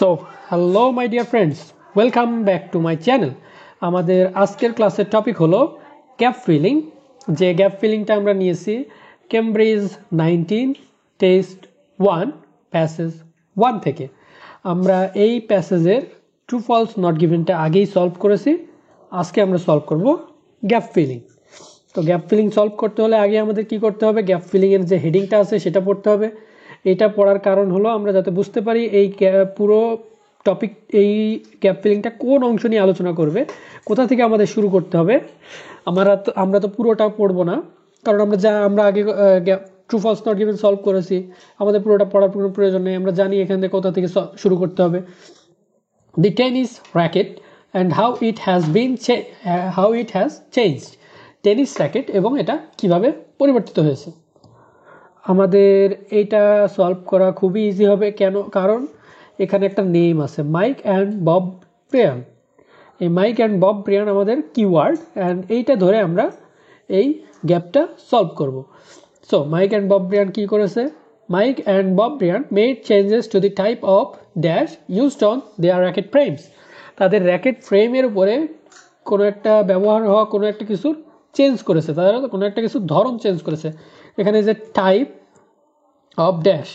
So hello my dear friends, welcome back to my channel. আমাদের আজকের ক্লাসের topic হলো গ্যাপ ফিলিং। যে গ্যাপ ফিলিংটা আমরা নিয়েছি কেমব্রিজ 19 টেস্ট 1 প্যাসেজ 1 থেকে। আমরা এই প্যাসেজের ট্রু ফলস নট গিভেনটা আগেই সলভ করেছি। আজকে আমরা সলভ করব গ্যাপ ফিলিং। তো গ্যাপ ফিলিং সলভ করতে হলে আগে আমাদের কি করতে হবে, গ্যাপ ফিলিংয়ের যে হেডিংটা আছে সেটা পড়তে হবে। এটা পড়ার কারণ হলো আমরা যাতে বুঝতে পারি এই পুরো টপিক, এই গ্যাপ ফিলিংটা কোন অংশ নিয়ে আলোচনা করবে, কোথা থেকে আমাদের শুরু করতে হবে। আমরা তো পুরোটা পড়বো না, কারণ আমরা আগে true false not given solve করেছি। আমাদের পুরোটা পড়ার কোনো প্রয়োজন নেই, আমরা জানি এখান থেকে কোথা থেকে শুরু করতে হবে। The tennis racket and how it has changed. Tennis racket এবং এটা কিভাবে পরিবর্তিত হয়েছে। আমাদের এইটা সলভ করা খুবই ইজি হবে। কেন? কারণ এখানে একটা নেম আছে, মাইক অ্যান্ড বব ব্রিয়ান। এই মাইক অ্যান্ড বব ব্রিয়ান আমাদের কিওয়ার্ড, অ্যান্ড এইটা ধরে আমরা এই গ্যাপটা সলভ করব। So Mike and Bob Brian কী করেছে? Mike and Bob Brian made changes to the type of dash used on their racket frames. তাদের র্যাকেট ফ্রেমের উপরে কোনো একটা ব্যবহার হওয়া কোনো একটা কিছুর চেঞ্জ করেছে, তারা কোনো একটা কিছুর ধরন চেঞ্জ করেছে। এখানে যে টাইপ অফ ড্যাশ,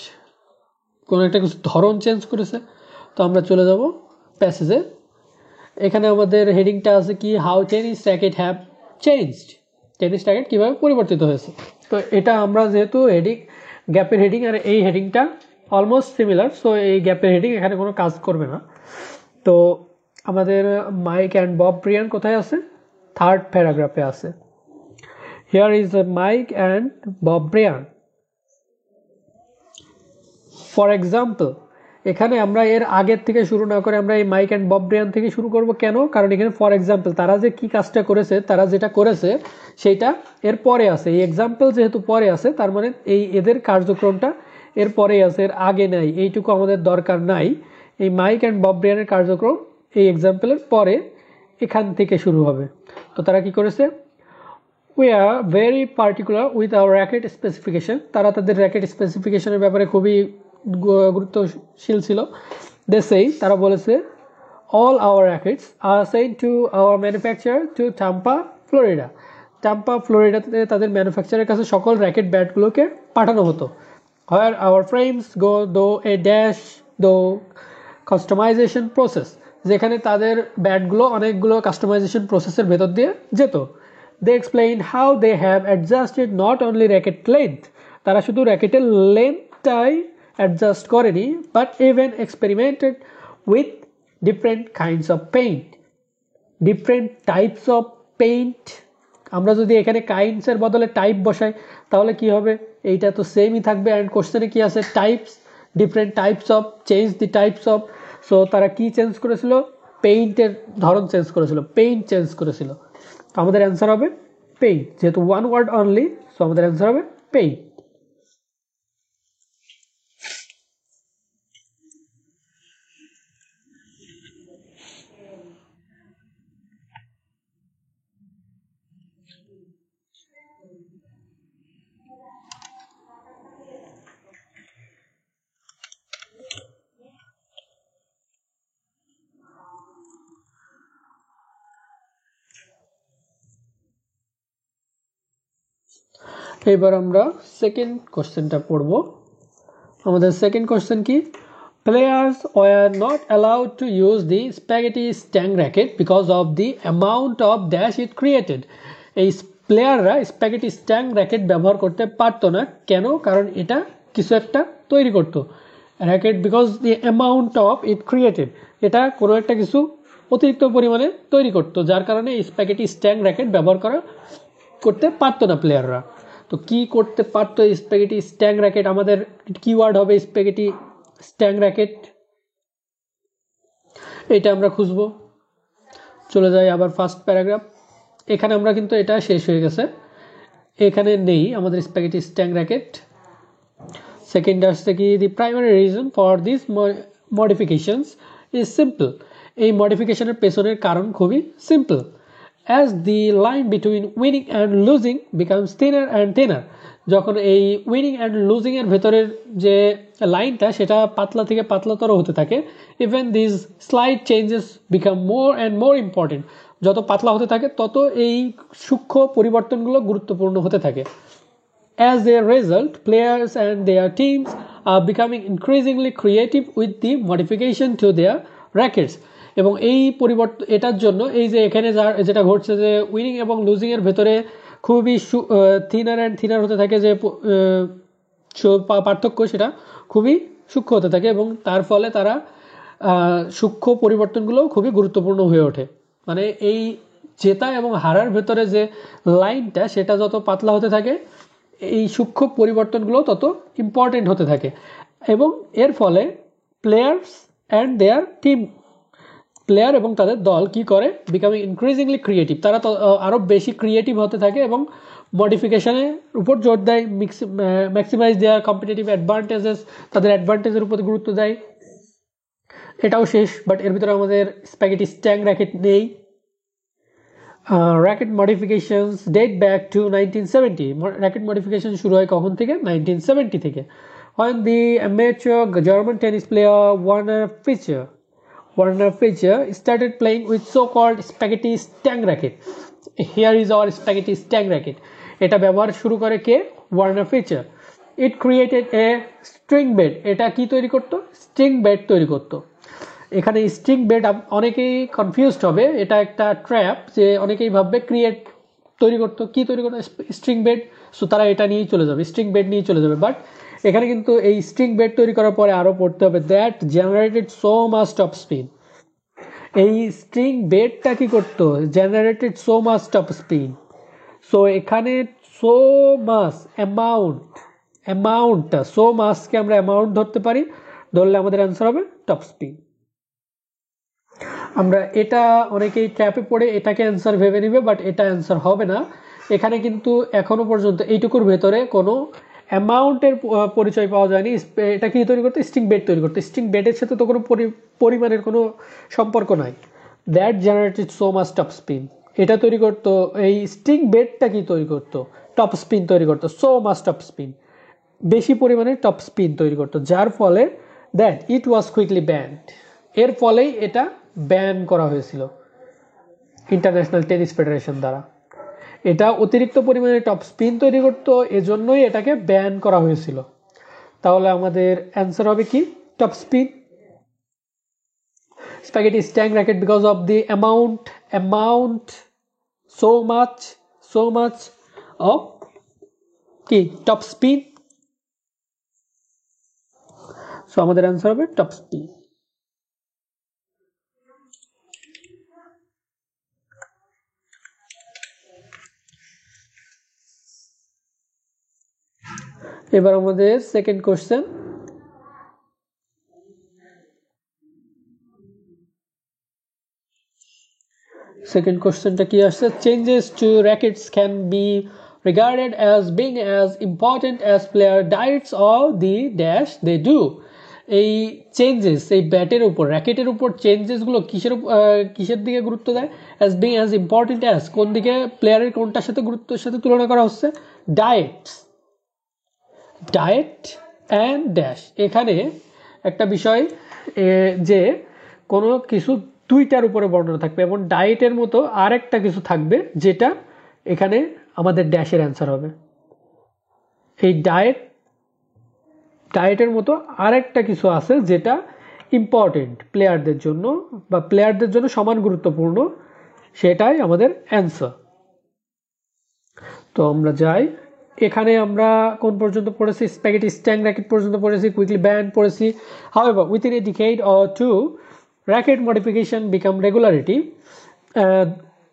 কোনো একটা কিছু ধরন চেঞ্জ করেছে। তো আমরা চলে যাব প্যাসেজে। এখানে আমাদের হেডিংটা আছে কি, how tennis racket have changed. Tennis racket কীভাবে পরিবর্তিত হয়েছে। তো এটা আমরা যেহেতু গ্যাপের হেডিং আর এই হেডিংটা অলমোস্ট সিমিলার, সো এই গ্যাপের হেডিং এখানে কোনো কাজ করবে না। তো আমাদের মাইক অ্যান্ড বব ব্রিয়ান কোথায় আছে? থার্ড প্যারাগ্রাফে আছে। Here is Mike and Bob Brian. For example, এখানে আমরা এর আগের থেকে শুরু না করে আমরা এই মাইক অ্যান্ড বব ব্রিয়ান থেকে শুরু করব। কেন? কারণ এখানে ফর এক্সাম্পল তারা যে কী কাজটা করেছে, তারা যেটা করেছে সেইটা এর পরে আছে। এই এক্সাম্পল যেহেতু পরে আছে, তার মানে এদের কার্যক্রমটা এর পরেই আছে, এর আগে নাই। এইটুকু আমাদের দরকার নাই। এই মাইক অ্যান্ড বব ব্রিয়ানের কার্যক্রম এই এক্সাম্পলের পরে এখান থেকে শুরু হবে। তো তারা কি করেছে? We are very particular with our racket specification. তারা তাদের র্যাকেট স্পেসিফিকেশনের ব্যাপারে খুবই গুরুত্বশীল ছিল। তারা বলেছে all our rackets are sent to our manufacturer to Tampa, Florida. Tampa ফ্লোরিডাতে তাদের ম্যানুফ্যাকচারের কাছে সকল র্যাকেট ব্যাটগুলোকে পাঠানো হতো। Where our frames go though a dash though customization process, যেখানে তাদের ব্যাটগুলো অনেকগুলো কাস্টমাইজেশন প্রসেসের ভেতর দিয়ে যেত। They explained how they have adjusted not only racket length, তারা শুধু র্যাকেটের লেন্থটাই অ্যাডজাস্ট করেনি, but even experimented with different kinds of paint. Different types of paint. আমরা যদি এখানে কাইন্ডসের বদলে টাইপ বসাই তাহলে কি হবে? এইটা তো সেমই থাকবে। অ্যান্ড কোশ্চেনে কি আছে? Types, different types of, change the types of. So তারা কি চেঞ্জ করেছিল? পেইন্টের ধরন চেঞ্জ করেছিল, পেইন্ট চেঞ্জ করেছিল। তো আমাদের অ্যান্সার হবে পেইন্ট। যেহেতু ওয়ান ওয়ার্ড অনলি, সো আমাদের অ্যান্সার হবে পেইন্ট। এবার আমরা সেকেন্ড কোশ্চেনটা পড়ব। আমাদের সেকেন্ড কোশ্চেন কি? Players were not allowed to use the spaghetti stang racket because of the amount of dash it created. এই প্লেয়াররা স্প্যাগেটি স্ট্যাং র্যাকেট ব্যবহার করতে পারতো না। কেন? কারণ এটা কিছু একটা তৈরি করতো। Racket because the amount of it created, এটা কোনো একটা কিছু অতিরিক্ত পরিমাণে তৈরি করতো, যার কারণে স্প্যাগেটি স্ট্যাং র্যাকেট ব্যবহার করতে পারতো না প্লেয়াররা। তো কি করতে পারতো স্প্যাগেটি স্ট্যাং র্যাকেট? আমাদের কিওয়ার্ড হবে স্প্যাগেটি স্ট্যাং র্যাকেট। এটা আমরা খুঁজবো। চলে যাই আবার ফার্স্ট প্যারাগ্রাফ। এখানে আমরা কিন্তু এটা শেষ হয়ে গেছে, এখানে নেই আমাদের স্প্যাগেটি স্ট্যাং র্যাকেট। সেকেন্ড আসছে কি? The primary reason for this modifications is simple. এই মডিফিকেশনের পেছনের কারণ খুবই simple. As the line between winning and losing becomes thinner and thinner, যখন এই উইনিং অ্যান্ড লুজিং এর ভেতরের যে লাইনটা সেটা পাতলা থেকে পাতলাতর হতে থাকে, even this slide changes become more and more important. যত পাতলা হতে থাকে তত এই সূক্ষ্ম পরিবর্তনগুলো গুরুত্বপূর্ণ হতে থাকে। As a result, players and their teams are becoming increasingly creative with the modification to their rackets. এবং এই পরিবর্তন এটার জন্য এই যে এখানে যেটা ঘটছে যে উইনিং এবং লুজিং এর ভেতরে খুবই থিনার অ্যান্ড থিনার হতে থাকে, যে পার্থক্য সেটা খুবই সূক্ষ্ম হতে থাকে এবং তার ফলে তারা সূক্ষ্ম পরিবর্তনগুলো খুবই গুরুত্বপূর্ণ হয়ে ওঠে। মানে এই জেতা এবং হারার ভেতরে যে লাইনটা সেটা যত পাতলা হতে থাকে এই সূক্ষ্ম পরিবর্তনগুলো তত ইম্পর্টেন্ট হতে থাকে এবং এর ফলে players and there team, player এবং তাদের দল কি করে, বিকামিং ইনক্রিজিংলি ক্রিয়েটিভ, তারা আরও বেশি ক্রিয়েটিভ হতে থাকে এবং মডিফিকেশনের উপর জোর দেয়, ম্যাক্সিমাইজ দেয়ার কম্পিটিটিভ অ্যাডভান্টেজেস, তাদের অ্যাডভান্টেজের উপর গুরুত্ব দেয়। এটাও শেষ, বাট এর ভিতরে আমাদের স্প্যাগেটি স্ট্যাং র্যাকেট নেই। Racket modifications date back to 1970. Racket modification শুরু হয় কখন থেকে? 1970 থেকে, when the amateur German tennis player Werner Fischer started playing with so-called spaghetti stang racket. Here is our spaghetti stang racket. এটা ব্যবহার শুরু করে কে? Werner Fischer. It created a string bed. এটা কি তৈরি করতো? স্ট্রিং বেড তৈরি করতো। এখানে স্ট্রিং বেড অনেকেই কনফিউজড হবে, এটা একটা ট্র্যাপ, যে অনেকেই ভাববে ক্রিয়েট তৈরি করতো, কি তৈরি করতো? String bed. সো তারা এটা নিয়েই চলে যাবে, স্ট্রিং বেড নিয়ে চলে যাবে। বাট এখানে কিন্তু এই স্ট্রিং বেড তৈরি করার পরে আরও পড়তে হবে that generated so much top spin. এই স্ট্রিং বেডটা কি করতো? Generated so much top spin. So এখানে সো মাচ অ্যামাউন্টটা সো মাচকে আমরা অ্যামাউন্ট ধরতে পারি, ধরলে আমাদের অ্যান্সার হবে টপ স্পিন। আমরা এটা অনেকেই ট্র্যাপে পড়ে এটাকে অ্যান্সার ভেবে নিবে, বাট এটা অ্যান্সার হবে না। এখানে কিন্তু এখনো পর্যন্ত এইটুকুর ভেতরে কোনো অ্যামাউন্টের পরিচয় পাওয়া যায়নি। এটা কি তৈরি করতে? স্ট্রিং বেড তৈরি করতে। স্ট্রিং বেডের সাথে তো কোনো পরিমাণের কোনো সম্পর্ক নাই। That generated so much top spin, এটা তৈরি করতো। এই স্ট্রিং বেডটা কি তৈরি করতো? টপ স্পিন তৈরি করতো, সো মাচ টপ স্পিন, বেশি পরিমাণে টপ স্পিন তৈরি করতো, যার ফলে that it was quickly band, এর ফলেই এটা ব্যান করা হয়েছিল ইন্টারন্যাশনাল টেনিস ফেডারেশন দ্বারা। এটা অতিরিক্ত পরিমাণে টপ স্পিন তৈরি করতো, এজন্যই এটাকে ব্যান করা হয়েছিল। তাহলে আমাদের অ্যান্সার হবে কি? Top spin. Spaghetti strung racket because of the amount so much of কি? Top spin. সো আমাদের অ্যান্সার হবে টপ স্পিন। এবার আমাদের সেকেন্ড কোশ্চেন। সেকেন্ড কোশ্চেনটা কি আসছে? Changes to rackets can be regarded as being as important as player diets or the dash they do. এই changes, এই ব্যাটের উপর, র্যাকেটের উপর চেঞ্জেসগুলো কিসের দিকে গুরুত্ব দেয়? as being as important as, কোন দিকে? প্লেয়ারের কোনটার সাথে গুরুত্বের সাথে তুলনা করা হচ্ছে? Diet and dash. এখানে একটা বিষয় যে কোনো কিছু দুইটার উপরে বর্ণনা থাকবে এবং ডায়েটের মতো আরেকটা কিছু থাকবে যেটা এখানে আমাদের ড্যাশের অ্যান্সার হবে। এই ডায়েটের মতো আরেকটা কিছু আছে যেটা ইম্পর্টেন্ট প্লেয়ারদের জন্য বা প্লেয়ারদের জন্য সমান গুরুত্বপূর্ণ, সেটাই আমাদের অ্যান্সার। তো আমরা যাই, এখানে আমরা কোন পর্যন্ত পড়েছি? স্প্যাগেটি স্ট্যাং র্যাকেট পর্যন্ত পড়েছি, কুইকলি ব্যান্ড পড়েছি। However within a decade or two racket modification become regularity.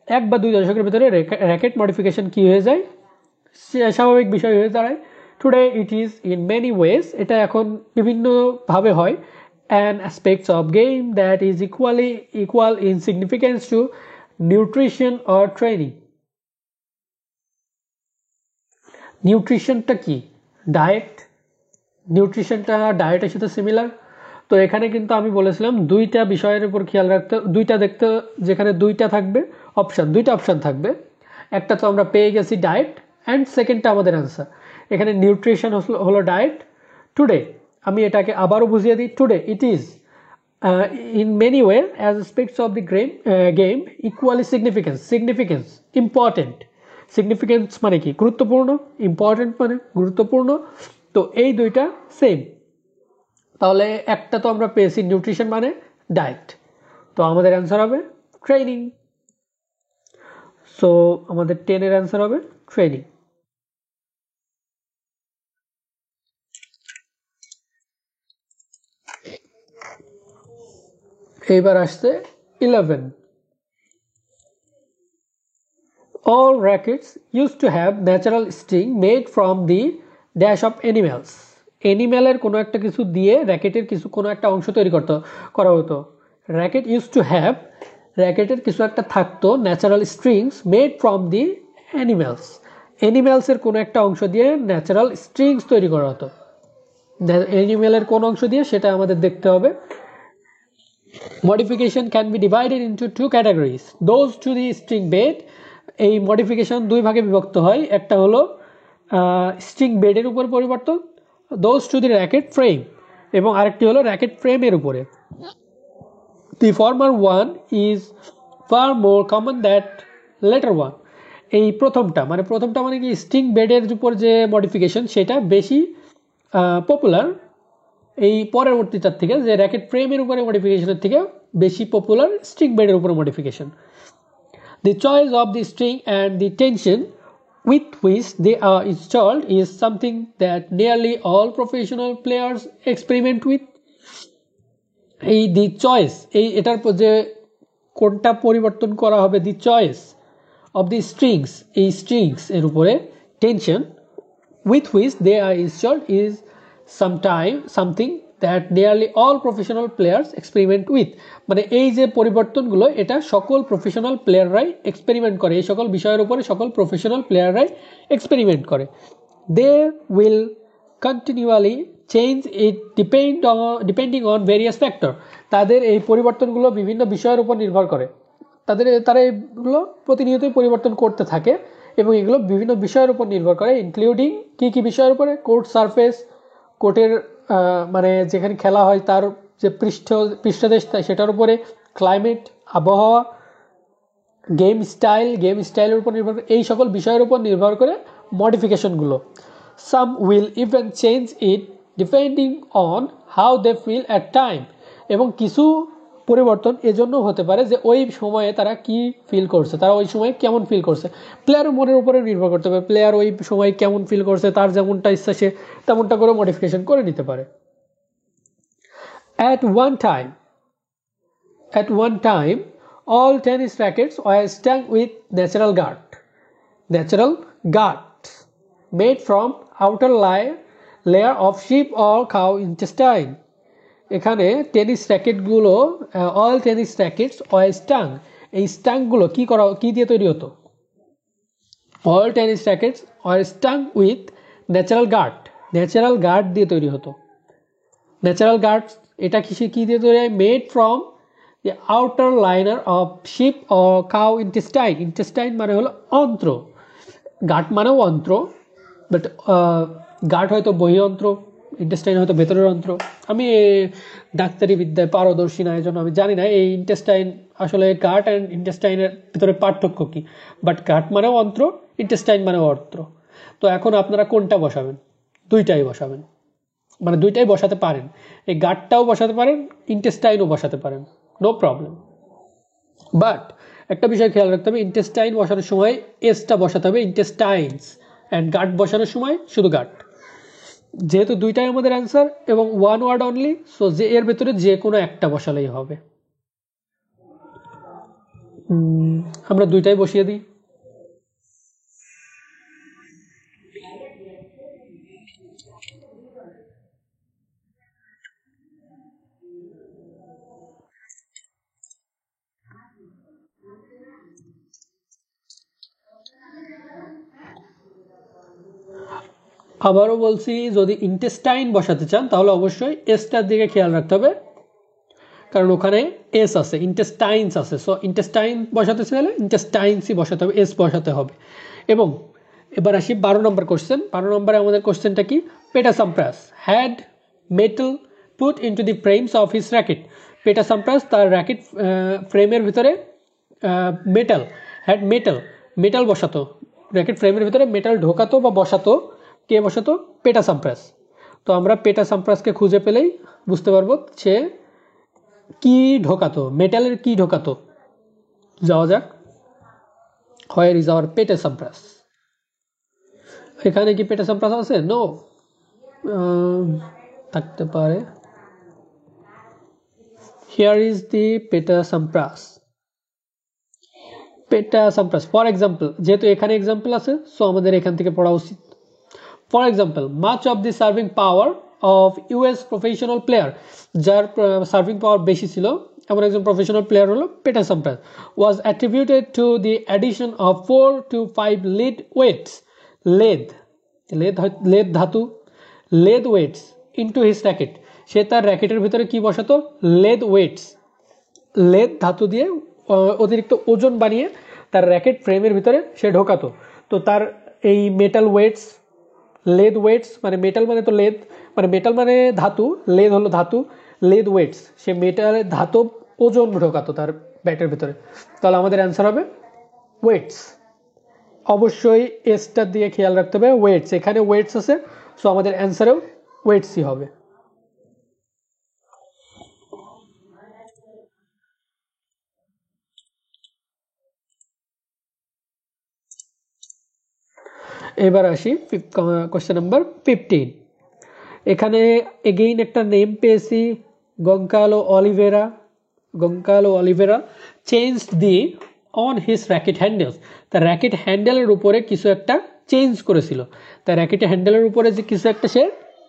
1 বা 2 দশকের ভিতরে র্যাকেট মডিফিকেশন কি হয়ে যায়? স্বাভাবিক বিষয় হয়ে দাঁড়ায়। Today it is in many ways, এটা এখন বিভিন্নভাবে হয়। An aspects of game that is equal in significance to nutrition or training. নিউট্রিশনটা কি? নিউট্রিশনটা ডায়েটের সাথে সিমিলার। তো এখানে কিন্তু আমি বলেছিলাম দুইটা বিষয়ের উপর খেয়াল রাখতে, দুইটা দেখতে, যেখানে দুইটা অপশান থাকবে। একটা তো আমরা পেয়ে গেছি ডায়েট, অ্যান্ড সেকেন্ডটা আমাদের অ্যান্সার। এখানে নিউট্রিশন হলো ডায়েট। টুডে আমি এটাকে আবারও বুঝিয়ে দিই, today it is in many ways as aspects of the game equally significance important significance মানে কি গুরুত্বপূর্ণ, ইম্পর্টেন্ট মানে গুরুত্বপূর্ণ। তো এই দুইটা সেম, তাহলে একটা তো আমরা পেয়েছি নিউট্রিশন মানে ডায়েট, তো আমাদের অ্যান্সার হবে ট্রেনিং। সো আমাদের 10 এর অ্যান্সার হবে ট্রেনিং। এইবার আসছে 11। All rackets used to have natural string made from the dash of animals. অ্যানিম্যালের কোনো একটা কিছু দিয়ে র্যাকেটের কোনো একটা অংশ তৈরি করা হতো। র্যাকেট ইউজ টু হ্যাভ, র্যাকেটের কিছু একটা থাকতো natural strings made from the animals, অ্যানিম্যালসের কোনো একটা অংশ দিয়ে ন্যাচারাল স্ট্রিংস তৈরি করা হতো। অ্যানিম্যালের কোন অংশ দিয়ে সেটা আমাদের দেখতে হবে। Modification can be divided into two categories. Those to the string bed, এই মডিফিকেশন দুই ভাগে বিভক্ত হয়, একটা হলো স্ট্রিং বেডের উপর পরিবর্তন, those to the racket frame, এবং আরেকটি হলো র্যাকেট ফ্রেমের উপরে। The former one is far more common than later one. এই প্রথমটা মানে কি স্ট্রিং বেডের উপর যে মডিফিকেশন সেটা বেশি পপুলার এই পরবর্তীটার থেকে, যে র্যাকেট ফ্রেমের উপরে মডিফিকেশনের থেকে বেশি পপুলার স্ট্রিং বেডের উপরে modification. The choice of the string and the tension with which they are installed is something that nearly all professional players experiment with. এই দি চয়েস, এটার যে কোনটা পরিবর্তন করা হবে, দি চয়েস অফ দি স্ট্রিংস, এই স্ট্রিংস এর উপরে tension with which they are installed is something that nearly all professional players experiment with. মানে এই যে পরিবর্তনগুলো এটা সকল প্রফেশনাল প্লেয়াররাই এক্সপেরিমেন্ট করে, এই সকল বিষয়ের উপরে সকল প্রফেশনাল প্লেয়াররাই এক্সপেরিমেন্ট করে। They will continually change it depending on various factor. তাদের এই পরিবর্তনগুলো বিভিন্ন বিষয়ের উপর নির্ভর করে, তারা এগুলো প্রতিনিয়তই পরিবর্তন করতে থাকে এবং এগুলো বিভিন্ন বিষয়ের উপর নির্ভর করে, ইনক্লুডিং কি বিষয়ের উপরে, কোর্ট সারফেস, কোর্টের মানে যেখানে খেলা হয় তার যে পৃষ্ঠদেশ সেটার উপরে, ক্লাইমেট আবহাওয়া, গেম স্টাইলের উপর নির্ভর করে, এই সকল বিষয়ের উপর নির্ভর করে মডিফিকেশনগুলো। Some will even change it depending on how they feel at time, এবং কিছু পরিবর্তন এজন্য হতে পারে যে ওই সময়ে তারা কি ফিল করছে, তারা ওই সময় কেমন ফিল করছে, প্লেয়ারের মনের উপরে নির্ভর করতে পারে, প্লেয়ার ওই সময় কেমন ফিল করছে তার যেমনটা ইচ্ছা সে তেমনটা করে মডিফিকেশন করে নিতে পারে। At one time all tennis rackets were strung with natural guards made from outer layer of sheep or cow intestine. এখানে টেনিস র্যাকেটগুলো, all tennis rackets were strung, এই স্টাংগুলো কি দিয়ে তৈরি হতো? All tennis rackets were strung with natural gut দিয়ে তৈরি হতো। ন্যাচারাল গার্ড এটা কি দিয়ে তৈরি হয়? Made from the outer liner of sheep or cow intestine মানে হলো অন্ত্র, গার্ড মানেও অন্ত্র, বাট গার্ড হয়তো বহিঃঅন্ত্র, ইন্টেস্টাইন হয়তো ভেতরের অন্ত্র। আমি ডাক্তারি বিদ্যায় পারদর্শী না, এই জন্য আমি জানি না এই ইন্টেস্টাইন আসলে গার্ড অ্যান্ড ইন্টেস্টাইনের ভিতরে পার্থক্য কি, বাট গার্ড মানেও অন্ত্র, ইন্টেস্টাইন মানেও অন্ত্র। তো এখন আপনারা কোনটা বসাবেন? দুইটাই বসাবেন, মানে দুইটাই বসাতে পারেন, এই গার্ডটাও বসাতে পারেন, ইন্টেস্টাইনও বসাতে পারেন, নো প্রবলেম। বাট একটা বিষয় খেয়াল রাখতে হবে, ইন্টেস্টাইন বসানোর সময় এসটা বসাতে হবে ইন্টেস্টাইনস, অ্যান্ড গার্ড বসানোর সময় শুধু গার্ড। যেহেতু দুইটাই আমাদের অ্যান্সার এবং ওয়ান ওয়ার্ড অনলি, সো যে এর ভেতরে যে কোনো একটা বসালেই হবে। আমরা দুইটাই বসিয়ে দিই। আবারও বলছি, যদি ইন্টেস্টাইন বসাতে চান তাহলে অবশ্যই এসটার দিকে খেয়াল রাখতে হবে, কারণ ওখানে এস আছে, ইন্টেস্টাইনস আছে। সো ইন্টেস্টাইন বসাতে চাইলে ইন্টেস্টাইনসই বসাতে হবে, এস বসাতে হবে। এবং এবার আসি 12 নম্বর কোশ্চেন। 12 নম্বরে আমাদের কোশ্চেনটা কি, Pete Sampras had metal put into the frames of his racket. Pete Sampras তার র্যাকেট ফ্রেমের ভিতরে মেটাল বসাতো, র্যাকেট ফ্রেমের ভিতরে মেটাল ঢোকাতো বা বসাতো। কে বসাতো? পেটাসাম্প্রাস। তো আমরা পেটাসাম্প্রাসকে খুঁজে পেলেই বুঝতে পারবো সে কি ঢোকাতো, মেটালের কি ঢোকাতো। যাওয়া যাক, হোয়ার ইজ আওয়ার পেটাসাম্প্রাস। এখানে কি পেটাসাম্প্রাস আছে? নো, থাকতে পারে। Here is the Pete Sampras. For example, যেহেতু এখানে এক্সাম্পল আছে সো আমাদের এখান থেকে পড়া উচিত। For example, much of the serving power of US professional player, যার সার্ভিং পাওয়ার বেশি ছিল এমন একজন প্রফেশনাল প্লেয়ার হলো Pete Sampras, was attributed to the addition of 4 to 5 lead weights, lead ধাতু, lead weights into his racket. সে তার র্যাকেটের ভিতরে কি বসাতো? লেদ ওয়েটস, লেদ ধাতু দিয়ে অতিরিক্ত ওজন বানিয়ে তার র্যাকেট ফ্রেমের ভিতরে সে ঢোকাতো। তো তার এই মেটাল ওয়েটস, লেদ ওয়েটস মানে মেটাল মানে তো লেদ, মানে মেটাল মানে ধাতু, লেদ হলো ধাতু, লেদ ওয়েটস সে মেটালের ধাতব ওজন ঢোকাতো তার ব্যাটের ভিতরে। তাহলে আমাদের অ্যান্সার হবে ওয়েটস। অবশ্যই এসটার দিয়ে খেয়াল রাখতে হবে, ওয়েটস, এখানে ওয়েটস আছে সো আমাদের অ্যান্সারেও ওয়েটসই হবে। এবার আসি কোশ্চেন নাম্বার 15। এখানে এগেইন একটা নেম পেয়েছি, Goncalo Oliveira changed the on his racket handles. তার র্যাকেট হ্যান্ডেলের উপরে কিছু একটা চেঞ্জ করেছিল, তার র্যাকেট হ্যান্ডেলের উপরে যে কিছু একটা সে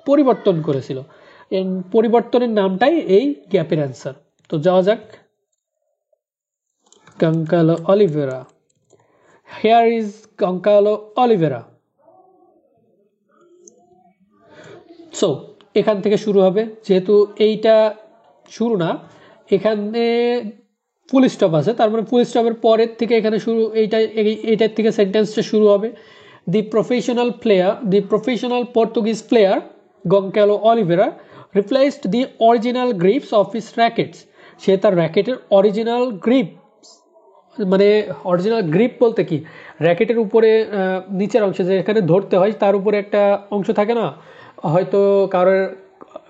পরিবর্তন করেছিল, পরিবর্তনের নামটাই এই গ্যাপের অ্যান্সার। তো যাওয়া যাক, Goncalo Oliveira, here is Goncalo Oliveira. So এখান থেকে শুরু হবে, যেহেতু এইটা শুরু না, এখানে ফুল স্টপ আছে, তার মানে ফুল স্টপের পরের থেকে এখানে শুরু, এইটার থেকে সেন্টেন্সটা শুরু হবে। The professional Portuguese player Goncalo Oliveira replaced the original grips of his rackets. সে তার র্যাকেটের অরিজিনাল গ্রিপ, মানে অরিজিনাল গ্রিপ বলতে কি, র্যাকেটের উপরে নিচের অংশে যেখানে ধরতে হয় তার উপরে একটা অংশ থাকে না, হয়তো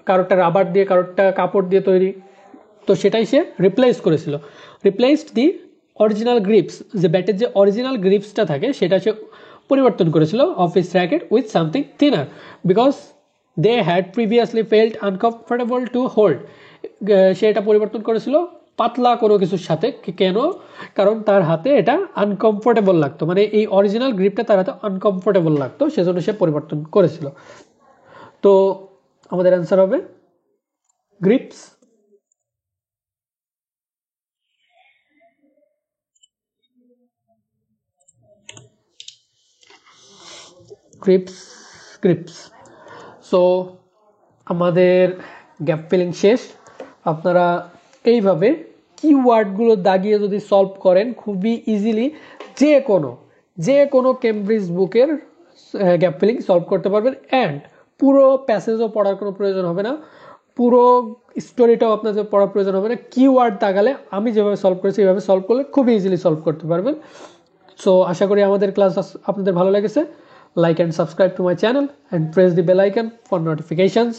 কারোরটা রাবার দিয়ে কারোরটা কাপড় দিয়ে তৈরি, তো সেটাই সে রিপ্লেসড দি অরিজিনাল গ্রিপস, যে ব্যাটের যে অরিজিনাল গ্রিপসটা থাকে সেটা সে পরিবর্তন করেছিল of his racket with something thinner because they had previously felt uncomfortable to hold. সে এটা পরিবর্তন করেছিল পাতলা কোনো কিছুর সাথে। কেন? কারণ তার হাতে এটা আনকমফোর্টেবল লাগতো, মানে এই অরিজিনাল গ্রিপটা তার হাতে আনকমফোর্টেবল লাগতো, সেজন্য সে পরিবর্তন করেছিল। তো আমাদের অ্যান্সার হবে গ্রিপস। গ্রিপস। সো আমাদের গ্যাপ ফিলিং শেষ। আপনারা এইভাবে কিওয়ার্ডগুলো দাগিয়ে যদি সলভ করেন খুবই ইজিলি যে কোনো কেমব্রিজ বুকের গ্যাপ ফিলিং সলভ করতে পারবেন। অ্যান্ড পুরো প্যাসেজও পড়ার কোনো প্রয়োজন হবে না, পুরো স্টোরিটাও আপনাদের পড়ার প্রয়োজন হবে না। কিওয়ার্ড দাগালে আমি যেভাবে সলভ করেছি এইভাবে সলভ করলে খুবই ইজিলি সলভ করতে পারবেন। সো আশা করি আমাদের ক্লাস আপনাদের ভালো লেগেছে। Like and subscribe to my channel and press the bell icon for notifications.